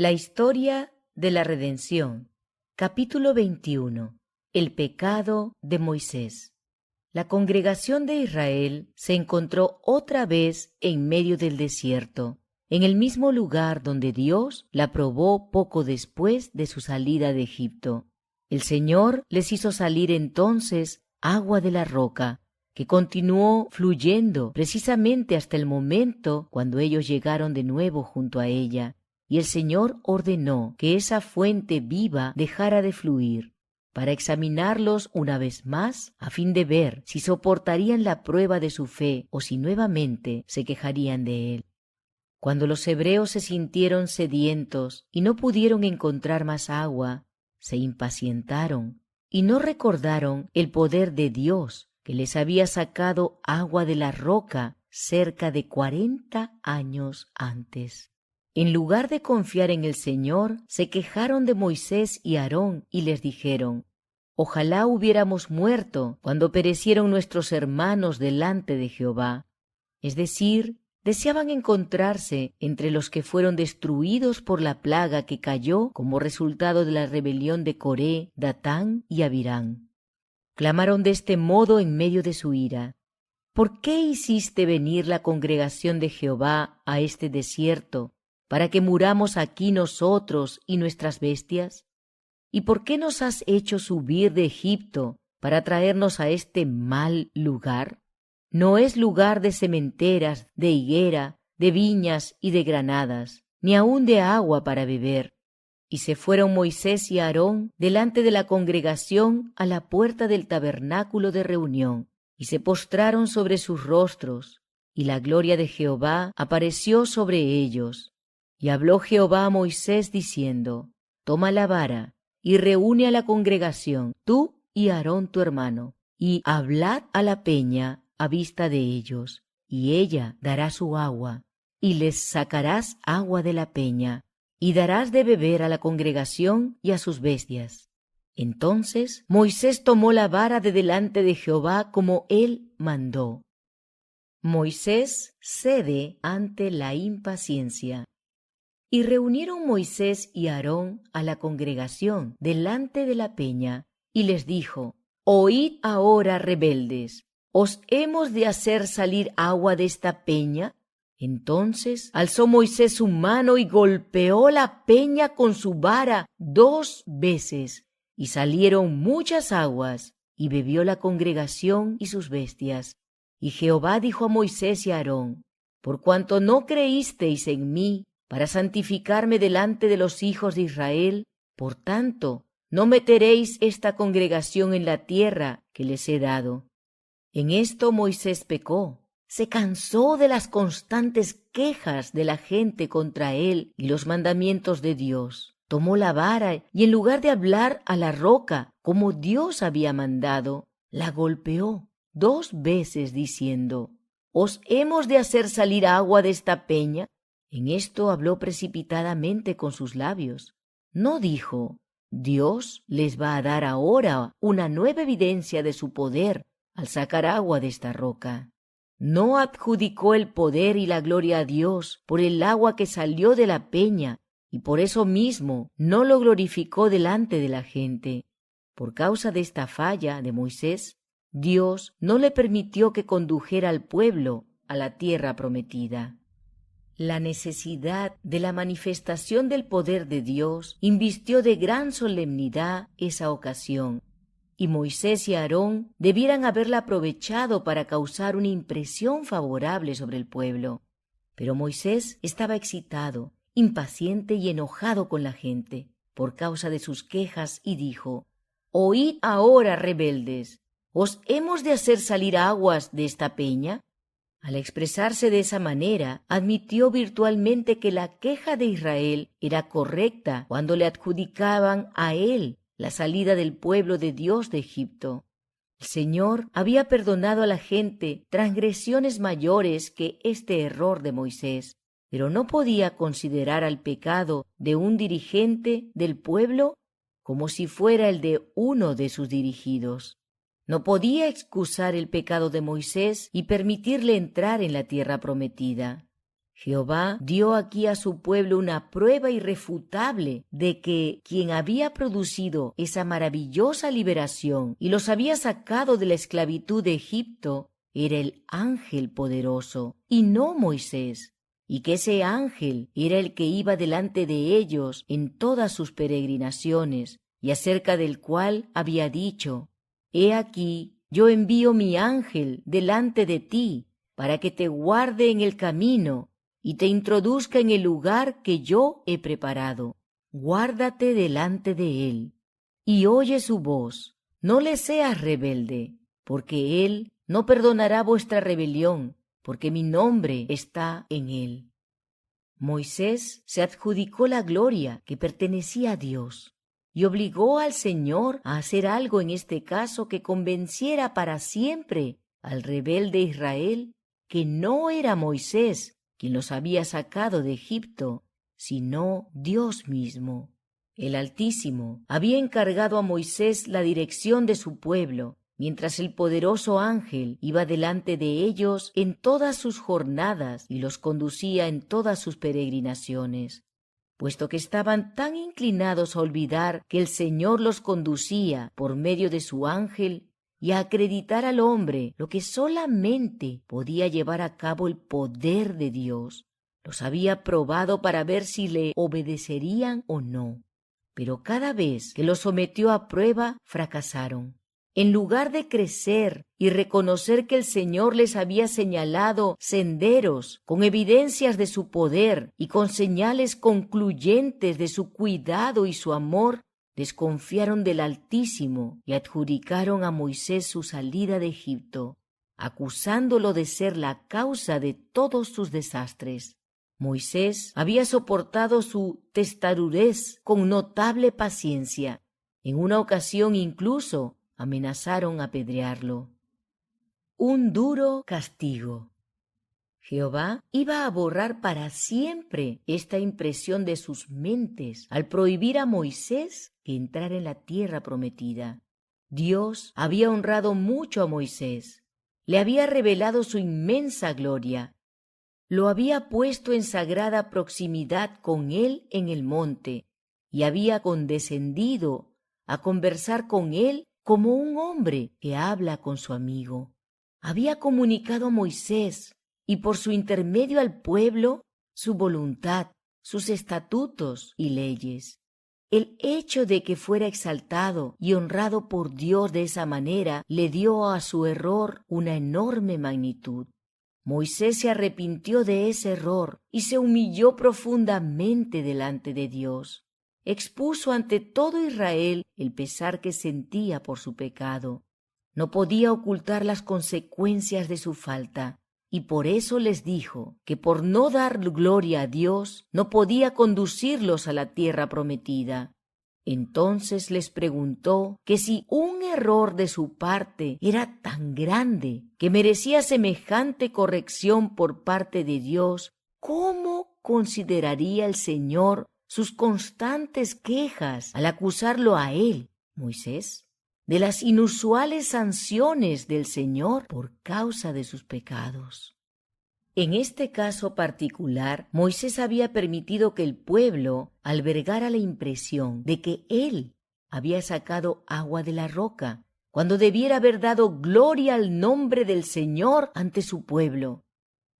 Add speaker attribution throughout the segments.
Speaker 1: La historia de la redención. Capítulo 21. El pecado de Moisés. La congregación de Israel se encontró otra vez en medio del desierto, en el mismo lugar donde Dios la probó poco después de su salida de Egipto. El Señor les hizo salir entonces agua de la roca, que continuó fluyendo precisamente hasta el momento cuando ellos llegaron de nuevo junto a ella. Y el Señor ordenó que esa fuente viva dejara de fluir, para examinarlos una vez más, a fin de ver si soportarían la prueba de su fe o si nuevamente se quejarían de él. Cuando los hebreos se sintieron sedientos y no pudieron encontrar más agua, se impacientaron y no recordaron el poder de Dios, que les había sacado agua de la roca cerca de 40 años antes. En lugar de confiar en el Señor, se quejaron de Moisés y Aarón y les dijeron: «Ojalá hubiéramos muerto cuando perecieron nuestros hermanos delante de Jehová». Es decir, deseaban encontrarse entre los que fueron destruidos por la plaga que cayó como resultado de la rebelión de Coré, Datán y Abirán. Clamaron de este modo en medio de su ira: «¿Por qué hiciste venir la congregación de Jehová a este desierto, para que muramos aquí nosotros y nuestras bestias? ¿Y por qué nos has hecho subir de Egipto para traernos a este mal lugar? No es lugar de sementeras, de higuera, de viñas y de granadas, ni aun de agua para beber». Y se fueron Moisés y Aarón delante de la congregación a la puerta del tabernáculo de reunión, y se postraron sobre sus rostros, y la gloria de Jehová apareció sobre ellos. Y habló Jehová a Moisés diciendo: «Toma la vara y reúne a la congregación, tú y Aarón tu hermano, y hablad a la peña a vista de ellos, y ella dará su agua, y les sacarás agua de la peña, y darás de beber a la congregación y a sus bestias». Entonces Moisés tomó la vara de delante de Jehová como él mandó. Moisés cede ante la impaciencia. Y reunieron Moisés y Aarón a la congregación delante de la peña, y les dijo: «Oíd ahora, rebeldes, ¿os hemos de hacer salir agua de esta peña?». Entonces alzó Moisés su mano y golpeó la peña con su vara 2 veces, y salieron muchas aguas, y bebió la congregación y sus bestias. Y Jehová dijo a Moisés y a Aarón: «Por cuanto no creísteis en mí, para santificarme delante de los hijos de Israel, por tanto, no meteréis esta congregación en la tierra que les he dado». En esto Moisés pecó, se cansó de las constantes quejas de la gente contra él y los mandamientos de Dios. Tomó la vara y en lugar de hablar a la roca, como Dios había mandado, la golpeó 2 veces diciendo: «¿Os hemos de hacer salir agua de esta peña?». En esto habló precipitadamente con sus labios. No dijo: «Dios les va a dar ahora una nueva evidencia de su poder al sacar agua de esta roca». No adjudicó el poder y la gloria a Dios por el agua que salió de la peña, y por eso mismo no lo glorificó delante de la gente. Por causa de esta falla de Moisés, Dios no le permitió que condujera al pueblo a la tierra prometida. La necesidad de la manifestación del poder de Dios invistió de gran solemnidad esa ocasión, y Moisés y Aarón debieran haberla aprovechado para causar una impresión favorable sobre el pueblo. Pero Moisés estaba excitado, impaciente y enojado con la gente por causa de sus quejas, y dijo: «Oíd ahora, rebeldes, ¿os hemos de hacer salir aguas de esta peña?». Al expresarse de esa manera, admitió virtualmente que la queja de Israel era correcta cuando le adjudicaban a él la salida del pueblo de Dios de Egipto. El Señor había perdonado a la gente transgresiones mayores que este error de Moisés, pero no podía considerar al pecado de un dirigente del pueblo como si fuera el de uno de sus dirigidos. No podía excusar el pecado de Moisés y permitirle entrar en la tierra prometida. Jehová dio aquí a su pueblo una prueba irrefutable de que quien había producido esa maravillosa liberación y los había sacado de la esclavitud de Egipto era el ángel poderoso y no Moisés, y que ese ángel era el que iba delante de ellos en todas sus peregrinaciones, y acerca del cual había dicho: He aquí, yo envío mi ángel delante de ti, para que te guarde en el camino y te introduzca en el lugar que yo he preparado. Guárdate delante de él, y oye su voz. No le seas rebelde, porque él no perdonará vuestra rebelión, porque mi nombre está en él. Moisés se adjudicó la gloria que pertenecía a Dios y obligó al Señor a hacer algo en este caso que convenciera para siempre al rebelde Israel que no era Moisés quien los había sacado de Egipto, sino Dios mismo. El Altísimo había encargado a Moisés la dirección de su pueblo, mientras el poderoso ángel iba delante de ellos en todas sus jornadas y los conducía en todas sus peregrinaciones. Puesto que estaban tan inclinados a olvidar que el Señor los conducía por medio de su ángel, y a acreditar al hombre lo que solamente podía llevar a cabo el poder de Dios. Los había probado para ver si le obedecerían o no, pero cada vez que los sometió a prueba fracasaron. En lugar de crecer y reconocer que el Señor les había señalado senderos con evidencias de su poder y con señales concluyentes de su cuidado y su amor, desconfiaron del Altísimo y adjudicaron a Moisés su salida de Egipto, acusándolo de ser la causa de todos sus desastres. Moisés había soportado su testarudez con notable paciencia. En una ocasión incluso amenazaron apedrearlo. Un duro castigo. Jehová iba a borrar para siempre esta impresión de sus mentes al prohibir a Moisés que entrara en la tierra prometida. Dios había honrado mucho a Moisés, le había revelado su inmensa gloria, lo había puesto en sagrada proximidad con él en el monte y había condescendido a conversar con él como un hombre que habla con su amigo. Había comunicado a Moisés y por su intermedio al pueblo su voluntad, sus estatutos y leyes. El hecho de que fuera exaltado y honrado por Dios de esa manera le dio a su error una enorme magnitud. Moisés se arrepintió de ese error y se humilló profundamente delante de Dios. Expuso ante todo Israel el pesar que sentía por su pecado. No podía ocultar las consecuencias de su falta, y por eso les dijo que por no dar gloria a Dios no podía conducirlos a la tierra prometida. Entonces les preguntó que si un error de su parte era tan grande que merecía semejante corrección por parte de Dios, ¿cómo consideraría el Señor sus constantes quejas al acusarlo a él, Moisés, de las inusuales sanciones del Señor por causa de sus pecados? En este caso particular, Moisés había permitido que el pueblo albergara la impresión de que él había sacado agua de la roca, cuando debiera haber dado gloria al nombre del Señor ante su pueblo.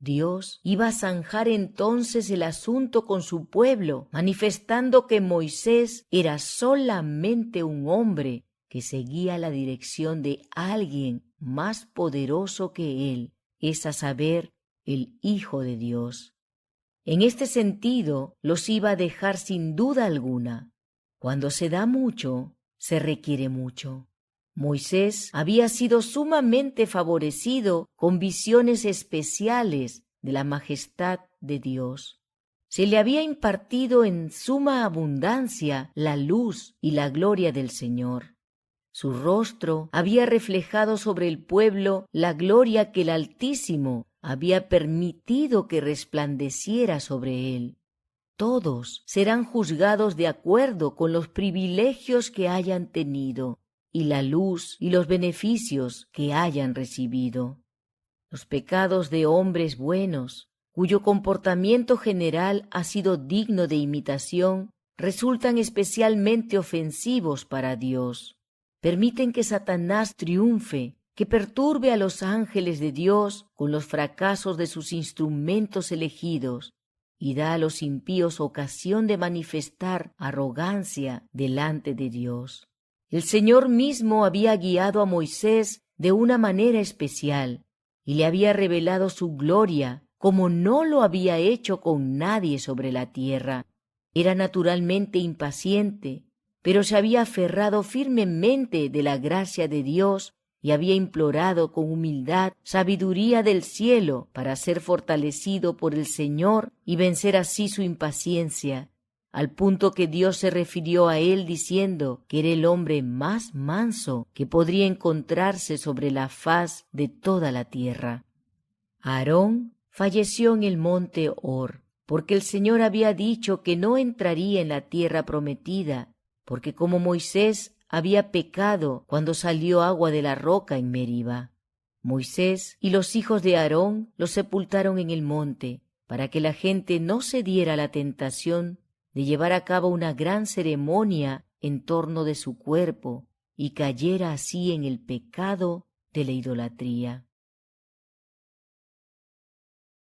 Speaker 1: Dios iba a zanjar entonces el asunto con su pueblo, manifestando que Moisés era solamente un hombre que seguía la dirección de alguien más poderoso que él, es a saber, el Hijo de Dios. En este sentido, los iba a dejar sin duda alguna. Cuando se da mucho, se requiere mucho. Moisés había sido sumamente favorecido con visiones especiales de la majestad de Dios. Se le había impartido en suma abundancia la luz y la gloria del Señor. Su rostro había reflejado sobre el pueblo la gloria que el Altísimo había permitido que resplandeciera sobre él. Todos serán juzgados de acuerdo con los privilegios que hayan tenido y la luz y los beneficios que hayan recibido. Los pecados de hombres buenos cuyo comportamiento general ha sido digno de imitación, resultan especialmente ofensivos para Dios. Permiten que Satanás triunfe, que perturbe a los ángeles de Dios con los fracasos de sus instrumentos elegidos, y da a los impíos ocasión de manifestar arrogancia delante de Dios. El Señor mismo había guiado a Moisés de una manera especial y le había revelado su gloria como no lo había hecho con nadie sobre la tierra. Era naturalmente impaciente, pero se había aferrado firmemente de la gracia de Dios y había implorado con humildad sabiduría del cielo para ser fortalecido por el Señor y vencer así su impaciencia, al punto que Dios se refirió a él diciendo que era el hombre más manso que podría encontrarse sobre la faz de toda la tierra. Aarón falleció en el monte Hor, porque el Señor había dicho que no entraría en la tierra prometida, porque como Moisés había pecado cuando salió agua de la roca en Meriba. Moisés y los hijos de Aarón lo sepultaron en el monte, para que la gente no se diera a la tentación de llevar a cabo una gran ceremonia en torno de su cuerpo y cayera así en el pecado de la idolatría.